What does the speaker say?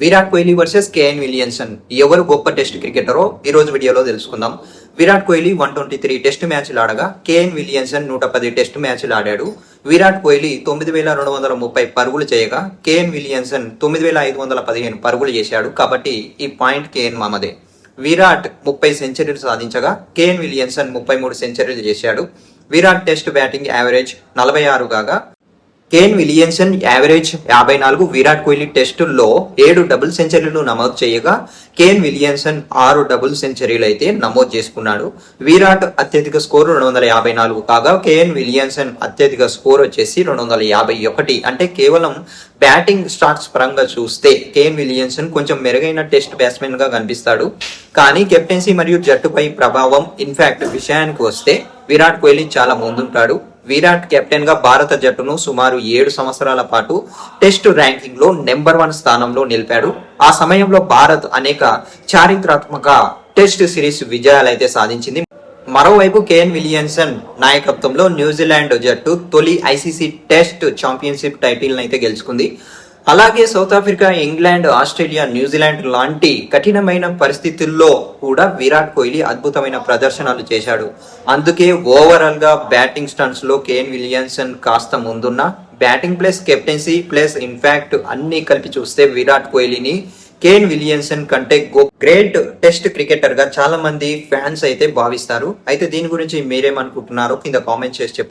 Virat Kohli versus KN Williamson ఎవరు గొప్ప test క్రికెటరో ఈ రోజు వీడియోలో తెలుసుకుందాం. విరాట్ కోహ్లీ 123 టెస్ట్ మ్యాచ్లు ఆడగా కేఎన్ విలియమ్సన్ 110 టెస్ట్ మ్యాచ్లు ఆడాడు. విరాట్ కోహ్లీ 9230 పరుగులు చేయగా కేఎన్ విలియమ్సన్ 9515 పరుగులు చేశాడు. కాబట్టి ఈ పాయింట్ కేఎన్ మామదే. విరాట్ 30 సెంచరీలు సాధించగా కేఎన్ విలియమ్సన్ 33 సెంచరీలు చేశాడు. విరాట్ టెస్ట్ బ్యాటింగ్ యావరేజ్ 46 కాగా Kane Williamson average 54. Virat Kohli టెస్టుల్లో 7 డబుల్ సెంచరీలు నమోదు చేయగా కేన్ విలియమ్సన్ 6 డబుల్ సెంచరీలు అయితే నమోదు చేసుకున్నాడు. విరాట్ అత్యధిక స్కోరు 254 కాగా కేన్ విలియమ్సన్ అత్యధిక స్కోర్ వచ్చేసి 251. అంటే కేవలం బ్యాటింగ్ స్టాట్స్ పరంగా చూస్తే కేన్ విలియమ్సన్ కొంచెం మెరుగైన టెస్ట్ బ్యాట్స్మెన్ గా కనిపిస్తాడు. కానీ కెప్టెన్సీ మరియు జట్టుపై ప్రభావం ఇన్ఫాక్ట్ విషయానికి వస్తే విరాట్ కోహ్లీ చాలా ముందుంటాడు. విరాట్ కెప్టెన్ గా భారత జట్టును సుమారు 7 సంవత్సరాల పాటు టెస్ట్ ర్యాంకింగ్ లో నెంబర్ 1 స్థానంలో నిలిపాడు. ఆ సమయంలో భారత్ అనేక చారిత్రాత్మక టెస్ట్ సిరీస్ విజయాలైతే సాధించింది. మరోవైపు కేఎన్ విలియమ్సన్ నాయకత్వంలో న్యూజిలాండ్ జట్టు తొలి ఐసీసీ టెస్ట్ ఛాంపియన్షిప్ టైటిల్ అయితే గెలుచుకుంది. అలాగే south Africa, England, Australia, New Zealand లాంటి కఠినమైన పరిస్థితుల్లో కూడా విరాట్ కోహ్లీ అద్భుతమైన ప్రదర్శనలు చేశాడు. అందుకే ఓవరాల్ గా బ్యాటింగ్ స్టంట్స్ లో కేఎన్ విలియమ్సన్ కాస్త ముందున్న batting plus captaincy plus in fact అన్ని కలిపి చూస్తే విరాట్ కోహ్లీని కేన్ విలియమ్సన్ కంటే గ్రేట్ టెస్ట్ క్రికెటర్ గా చాలా మంది ఫ్యాన్స్ అయితే భావిస్తారు. అయితే దీని గురించి మీరేమనుకుంటున్నారో కింద కామెంట్ చేసి చెప్పండి.